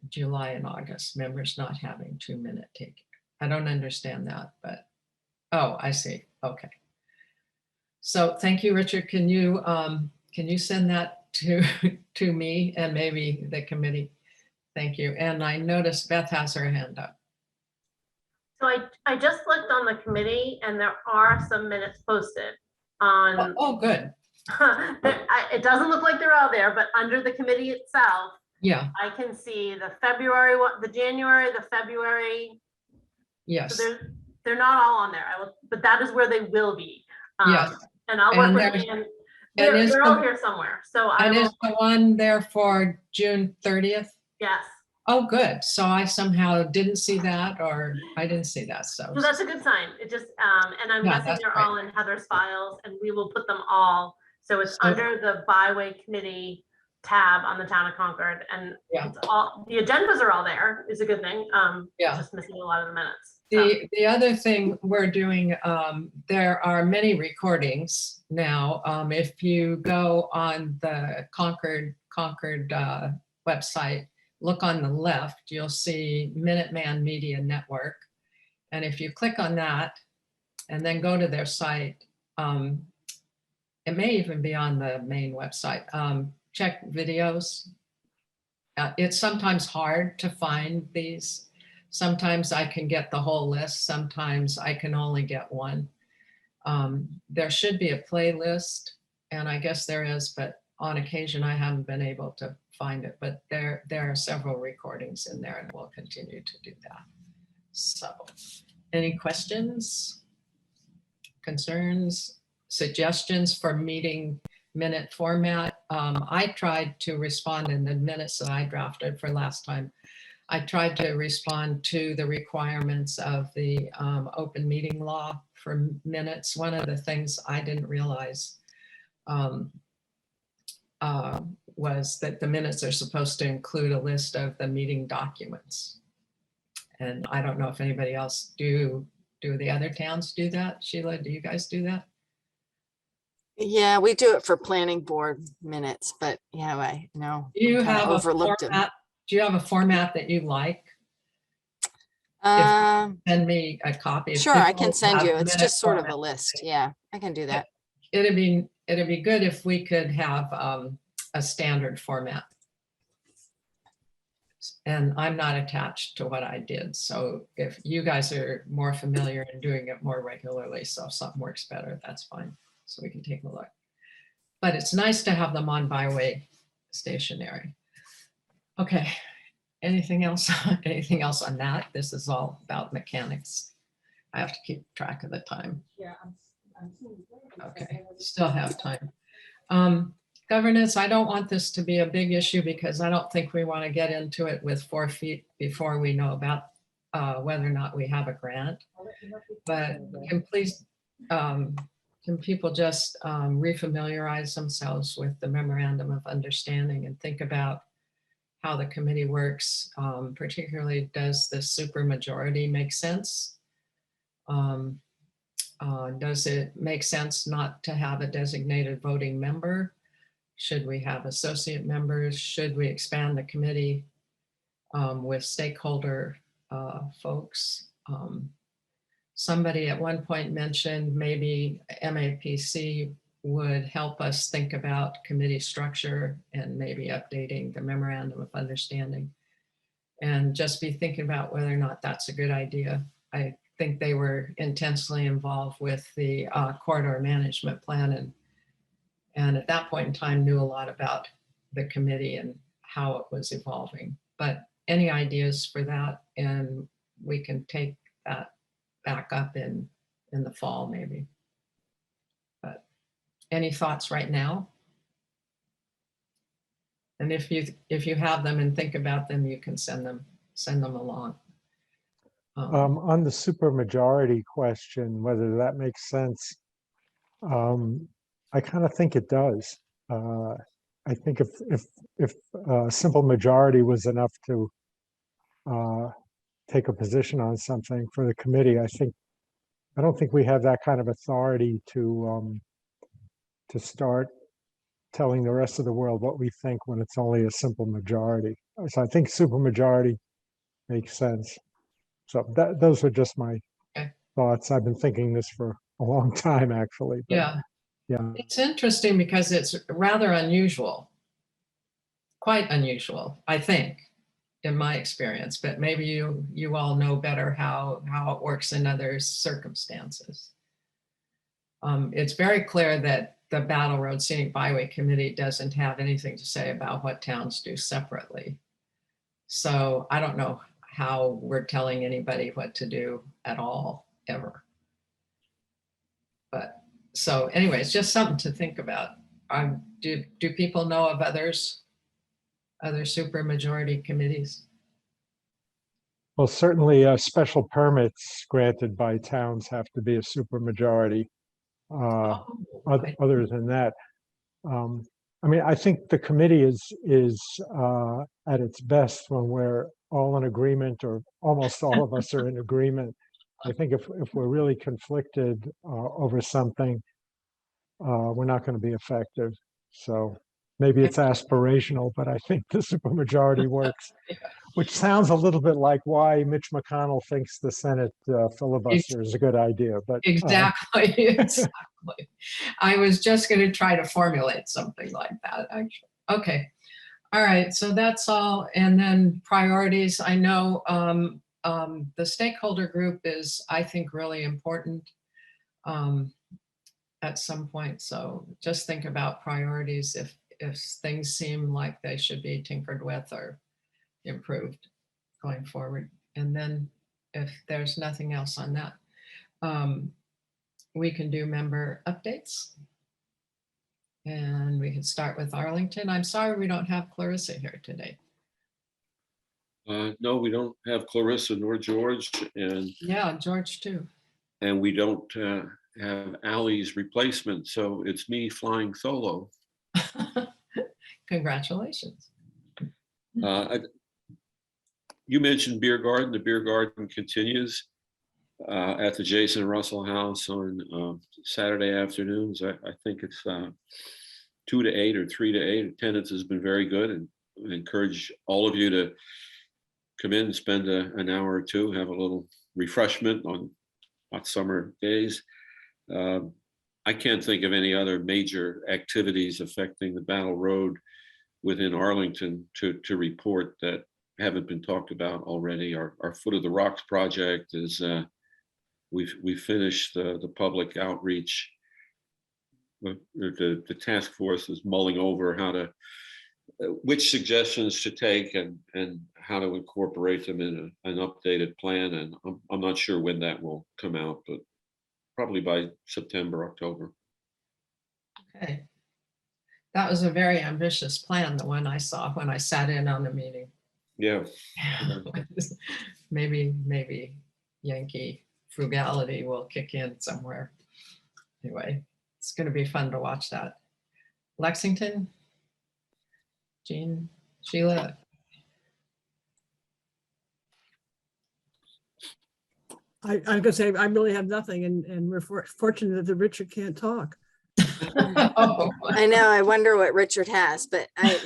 July and August members not having 2-minute taking. I don't understand that, but oh, I see. Okay. So thank you, Richard. Can you send that to me and maybe the committee? Thank you. And I noticed Beth has her hand up. So I just looked on the committee and there are some minutes posted on. Oh, good. It doesn't look like they're all there, but under the committee itself, Yeah. I can see the February one, the January, the February. Yes. So they're not all on there. But that is where they will be. Yes. And I'll work And with there's- Ian. is They're all the- here somewhere. So I And is will, the one there for June 30th? yes. Oh, good. So I somehow didn't see that, or I didn't see that. So So that's a good sign. It just, and I'm Yeah, guessing that's they're great. all in Heather's files and we will put them all. So it's So- under the Byway Committee tab on the town of Concord, and Yeah. it's all, the agendas are all there, is a good thing. Yeah. Just missing a lot of the minutes. So, the other thing we're doing, there are many recordings now. If you go on the Concord website, look on the left, you'll see Minuteman Media Network. And if you click on that and then go to their site, it may even be on the main website. Check videos. It's sometimes hard to find these. Sometimes I can get the whole list. Sometimes I can only get one. There should be a playlist, and I guess there is, but on occasion I haven't been able to find it. But there are several recordings in there, and we'll continue to do that. So, any questions, concerns, suggestions for meeting minute format? I tried to respond in the minutes that I drafted for last time. I tried to respond to the requirements of the open meeting law for minutes. One of the things I didn't realize was that the minutes are supposed to include a list of the meeting documents. And I don't know if anybody else do the other towns do that? Sheila, do you guys do that? Yeah, we do it for planning board minutes, but yeah, I know. Do you kinda have a overlooked it. format? Do you have a format that you like? Um, Send me a copy. If sure, I people can send have you. It's minute just sort of a format, list. Yeah, I can do that. It'd be good if we could have a standard format. And I'm not attached to what I did. So if you guys are more familiar in doing it more regularly, so if something works better, that's fine. So we can take a look. But it's nice to have them on Byway stationary. Okay, anything else? Anything else on that? This is all about mechanics. I have to keep track of the time. Okay, still have time. Governance, I don't want this to be a big issue because I don't think we want to get into it with 4 feet before we know about whether or not we have a grant. But can please, can people just refamiliarize themselves with the memorandum of understanding and think about how the committee works, particularly does the supermajority make sense? Does it make sense not to have a designated voting member? Should we have associate members? Should we expand the committee with stakeholder folks? Somebody at one point mentioned maybe MAPC would help us think about committee structure and maybe updating the memorandum of understanding, and just be thinking about whether or not that's a good idea. I think they were intensely involved with the corridor management plan, and at that point in time knew a lot about the committee and how it was evolving. But any ideas for that, and we can take that back up in the fall maybe. But any thoughts right now? And if you have them and think about them, you can send them along. On the supermajority question, whether that makes sense, I kind of think it does. I think if a simple majority was enough to take a position on something for the committee, I don't think we have that kind of authority to start telling the rest of the world what we think when it's only a simple majority. So I think supermajority makes sense. So those are just my thoughts. I've been thinking this for a long time, actually. But yeah. It's interesting because it's rather unusual, quite unusual, I think, in my experience, but maybe you all know better how it works in other circumstances. It's very clear that the Battle Road Scenic Byway Committee doesn't have anything to say about what towns do separately. So I don't know how we're telling anybody what to do at all, ever. But so anyway, it's just something to think about. Do people know of other supermajority committees? Well, certainly special permits granted by towns have to be a supermajority. Other than that, I mean, I think the committee is at its best when we're all in agreement, or almost all of us are in agreement. I think if we're really conflicted over something, we're not going to be effective. So maybe it's aspirational, but I think the supermajority works, which sounds a little bit like why Mitch McConnell thinks the Senate filibuster is a good idea. But exactly, exactly. I was just going to try to formulate something like that, actually. Okay. All right. So that's all. And then priorities. I know the stakeholder group is, I think, really important at some point. So just think about priorities if things seem like they should be tinkered with or improved going forward. And then if there's nothing else on that, we can do member updates. And we can start with Arlington. I'm sorry we don't have Clarissa here today. No, we don't have Clarissa nor George, and yeah, George too. And we don't have Allie's replacement, so it's me flying solo. Congratulations. You mentioned beer garden. The beer garden continues at the Jason Russell House on Saturday afternoons. I think it's 2 to 8 or 3 to 8. Attendance has been very good, and I encourage all of you to come in and spend an hour or two, have a little refreshment on hot summer days. I can't think of any other major activities affecting the Battle Road within Arlington to report that haven't been talked about already. Our Foot of the Rocks project is, we've finished the public outreach. The task force is mulling over how to, which suggestions to take and how to incorporate them in an updated plan. And I'm not sure when that will come out, but probably by September, October. Okay. That was a very ambitious plan, the one I saw when I sat in on the meeting. Yeah. maybe Yankee frugality will kick in somewhere. Anyway, it's going to be fun to watch that. Lexington, Jean, Sheila. I'm gonna say, I really have nothing, and we're fortunate that Richard can't talk. Oh, I know, I wonder what Richard has, but I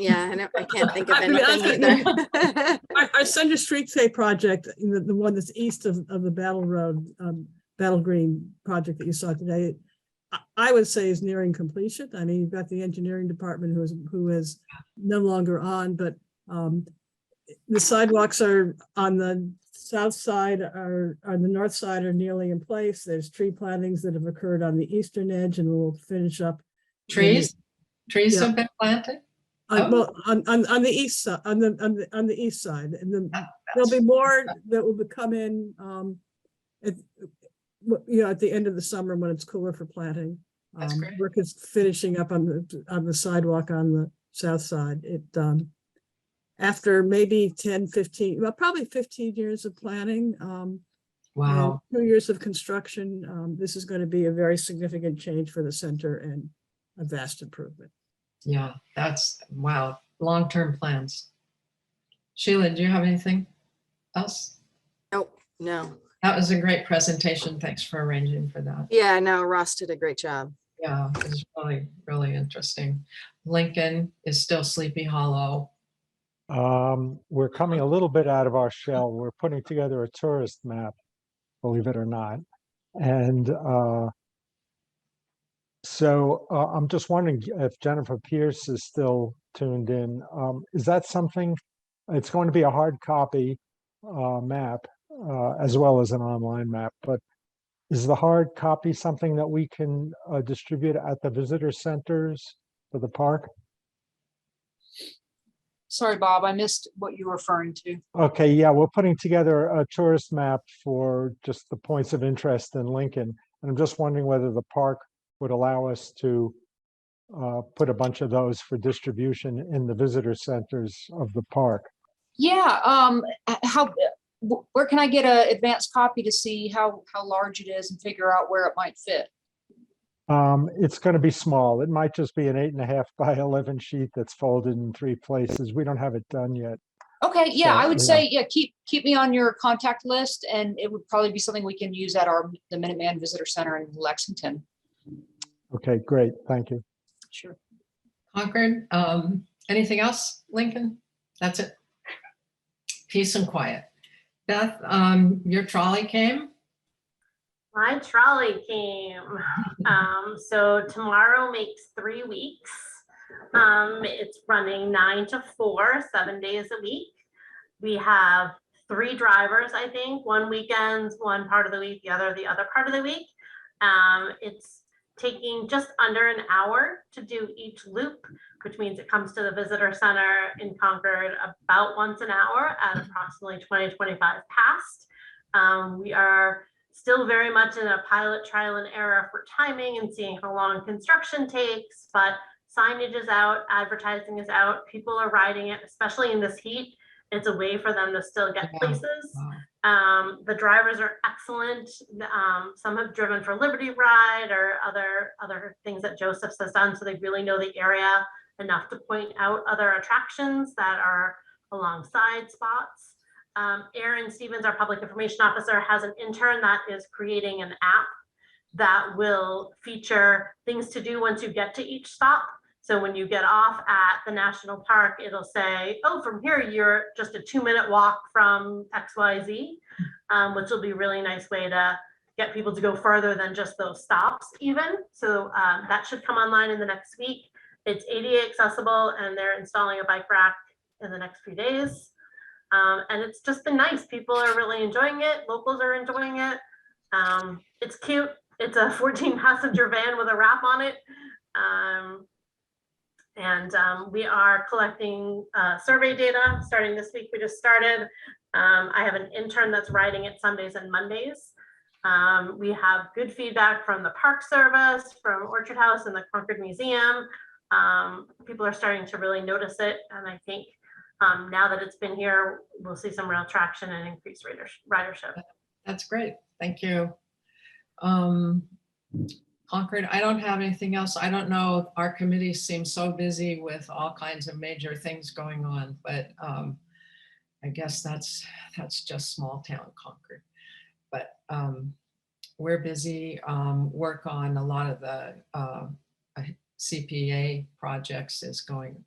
can't think of I mean, anything either. Our Center Streetscape project, the one that's east of the Battle Road, Battle Green project that you saw today, I would say is nearing completion. I mean, you've got the engineering department who is no longer on, but the sidewalks are on the south side, are on the north side are nearly in place. There's tree plantings that have occurred on the eastern edge, and we'll finish up. trees Yeah. have been planted. Well, on the east side, on the east side, and then there'll be more that will come in at the end of the summer when it's cooler for planting. That's great. Work is finishing up on the sidewalk on the south side. After maybe 10, 15, well, probably 15 years of planning. Wow. And 2 years of construction. This is going to be a very significant change for the center and a vast improvement. Yeah, that's wow. Long-term plans. Sheila, do you have anything else? Nope, no. That was a great presentation. Thanks for arranging for that. Yeah, no, Ross did a great job. Yeah, it was really, really interesting. Lincoln is still Sleepy Hollow. We're coming a little bit out of our shell. We're putting together a tourist map, believe it or not. And so I'm just wondering if Jennifer Pierce is still tuned in. Is that something? It's going to be a hard copy map as well as an online map, but is the hard copy something that we can distribute at the visitor centers for the park? Sorry, Bob, I missed what you were referring to. Okay, yeah, we're putting together a tourist map for just the points of interest in Lincoln. And I'm just wondering whether the park would allow us to put a bunch of those for distribution in the visitor centers of the park. Yeah, where can I get an advanced copy to see how large it is and figure out where it might fit? It's going to be small. It might just be an 8.5 by 11 sheet that's folded in 3 places. We don't have it done yet. Okay, yeah, So, I would say, yeah, keep me on your contact list, and it would probably be something we can use at the Minuteman Visitor Center in Lexington. Okay, great. Thank you. Sure. Concord, anything else, Lincoln? That's it. Peace and quiet. Beth, your trolley came? My trolley came. So tomorrow makes 3 weeks. It's running 9 to 4, 7 days a week. We have 3 drivers, I think, one weekends, one part of the week, the other part of the week. It's taking just under an hour to do each loop, which means it comes to the visitor center in Concord about once an hour at approximately 20-25 past. We are still very much in a pilot trial and error for timing and seeing how long construction takes, but signage is out, advertising is out, people are riding it, especially in this heat. It's a way for them to still get places. Wow. The drivers are excellent. Some have driven for Liberty Ride or other things that Joseph's has done, so they really know the area enough to point out other attractions that are alongside spots. Aaron Stevens, our public information officer, has an intern that is creating an app that will feature things to do once you get to each stop. So when you get off at the national park, it'll say, oh, from here, you're just a 2-minute walk from XYZ, which will be a really nice way to get people to go further than just those stops even. So that should come online in the next week. It's ADA accessible, and they're installing a bike rack in the next few days. And it's just been nice. People are really enjoying it. Locals are enjoying it. It's cute. It's a 14-passenger van with a wrap on it. We are collecting survey data starting this week. We just started. I have an intern that's riding it Sundays and Mondays. We have good feedback from the Park Service, from Orchard House and the Concord Museum. People are starting to really notice it. And I think now that it's been here, we'll see some real traction and increased ridership. That's great. Thank you. Concord, I don't have anything else. I don't know. Our committee seems so busy with all kinds of major things going on, but I guess that's just small town Concord. But we're busy. Work on a lot of the CPA projects is going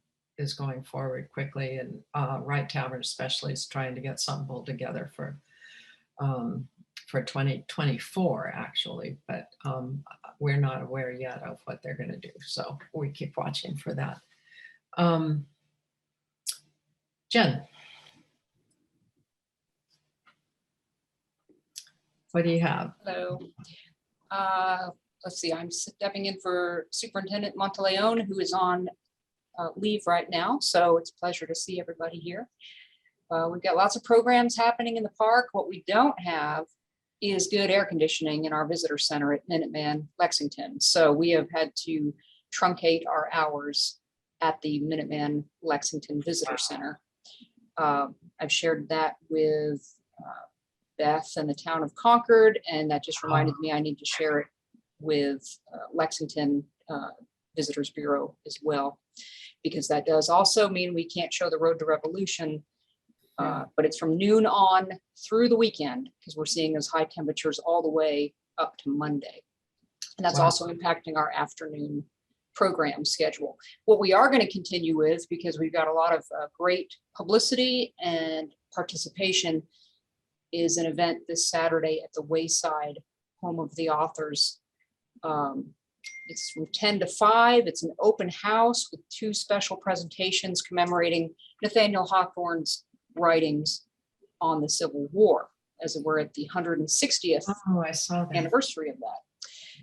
forward quickly, and Wright Tavern especially is trying to get something pulled together for 2024 actually, but we're not aware yet of what they're going to do, so we keep watching for that. Jen, what do you have? Hello. Let's see, I'm stepping in for Superintendent Monteleone, who is on leave right now. So it's a pleasure to see everybody here. We've got lots of programs happening in the park. What we don't have is good air conditioning in our visitor center at Minuteman Lexington. So we have had to truncate our hours at the Minuteman Lexington Visitor Center. I've shared that with Beth and the town of Concord, and that just reminded me I need to share it with Lexington Visitors Bureau as well, because that does also mean we can't show the Road to Revolution, but it's from noon on through the weekend, because we're seeing those high temperatures all the way up to Monday. And that's Wow. also impacting our afternoon program schedule. What we are going to continue with, because we've got a lot of great publicity and participation, is an event this Saturday at the Wayside Home of the Authors. It's from 10 to 5. It's an open house with 2 special presentations commemorating Nathaniel Hawthorne's writings on the Civil War, as we're at the 160th Oh, I saw that. anniversary of that.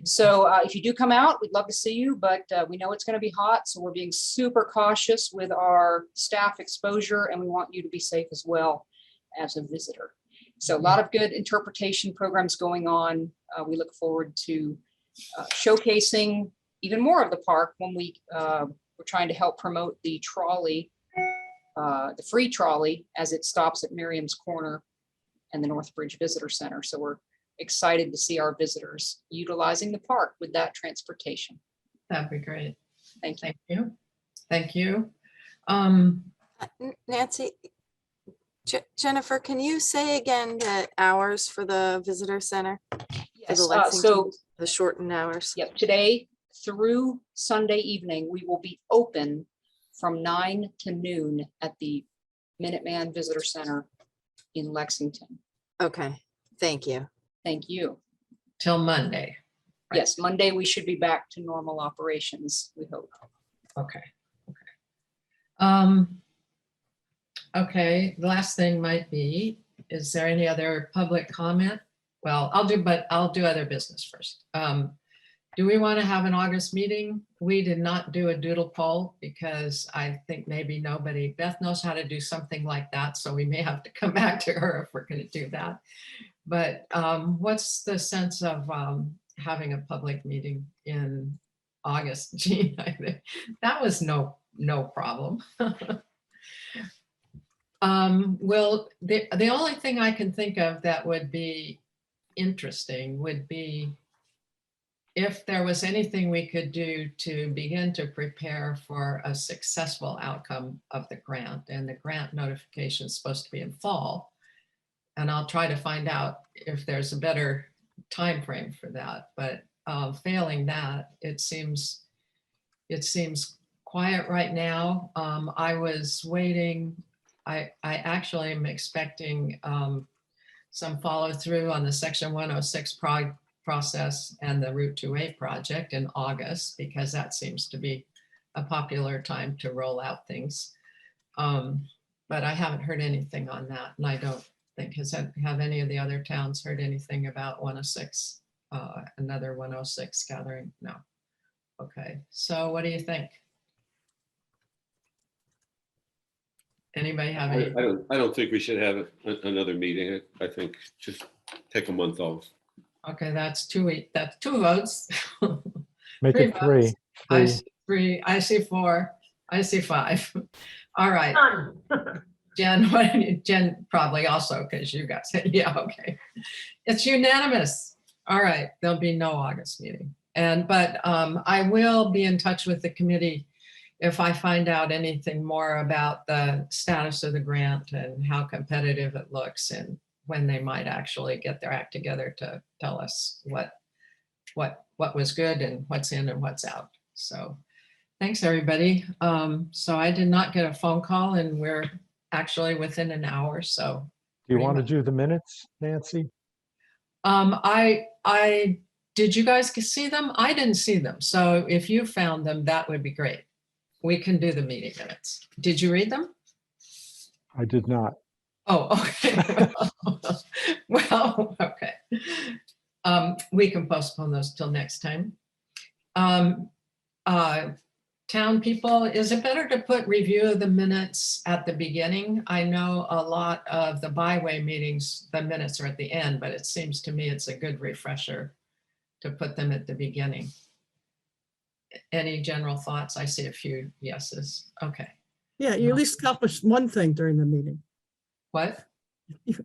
So if you do come out, we'd love to see you, but we know it's going to be hot, so we're being super cautious with our staff exposure, and we want you to be safe as well as a visitor. So a lot of good interpretation programs going on. We look forward to showcasing even more of the park when we're trying to help promote the trolley, the free trolley, as it stops at Miriam's Corner and the Northbridge Visitor Center. So we're excited to see our visitors utilizing the park with that transportation. That'd be great. Thank you. Thank you. Thank you. Nancy, Jennifer, can you say again the hours for the visitor center? For Yes, the so Lexington, the shortened hours? yep, today through Sunday evening, we will be open from 9 to noon at the Minuteman Visitor Center in Lexington. Okay, thank you. Thank you. Till Monday. Right. Yes, Monday, we should be back to normal operations, we hope. Okay. Okay, the last thing might be, is there any other public comment? Well, I'll do other business first. Do we want to have an August meeting? We did not do a doodle poll because I think maybe Beth knows how to do something like that, so we may have to come back to her if we're going to do that. But what's the sense of having a public meeting in August, Jean? I think that was no problem. Well, the only thing I can think of that would be interesting would be if there was anything we could do to begin to prepare for a successful outcome of the grant. And the grant notification is supposed to be in fall. And I'll try to find out if there's a better time frame for that. But failing that, it seems quiet right now. I was waiting. I actually am expecting some follow through on the Section 106 process and the Route 2A project in August, because that seems to be a popular time to roll out things. But I haven't heard anything on that, and I don't think, have any of the other towns heard anything about 106, another 106 gathering? No. Okay, so what do you think? Anybody have any? I don't think we should have another meeting. I think just take a month off. Okay, that's 2 weeks. That's 2 votes. Make it 3. I see 3. I see 4. I see 5. All right. Done. Jen probably also, because you guys said, yeah, okay. It's unanimous. All right, there'll be no August meeting. But I will be in touch with the committee if I find out anything more about the status of the grant and how competitive it looks and when they might actually get their act together to tell us what was good and what's in and what's out. So thanks, everybody. So I did not get a phone call and we're actually within an hour, so. Do you pretty want to much. do the minutes, Nancy? I did you guys see them? I didn't see them. So if you found them, that would be great. We can do the meeting minutes. Did you read them? I did not. Oh, okay. Well, okay. We can postpone those till next time. Town people, is it better to put review of the minutes at the beginning? I know a lot of the byway meetings, the minutes are at the end, but it seems to me it's a good refresher to put them at the beginning. Any general thoughts? I see a few yeses. Okay. Yeah, you at least accomplished one thing during the meeting. What? You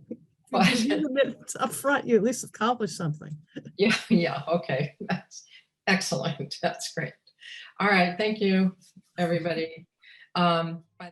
What? reviewed the minutes up front, you at least accomplished something. Yeah, okay. That's excellent. That's great. All right, thank you, everybody. Bye.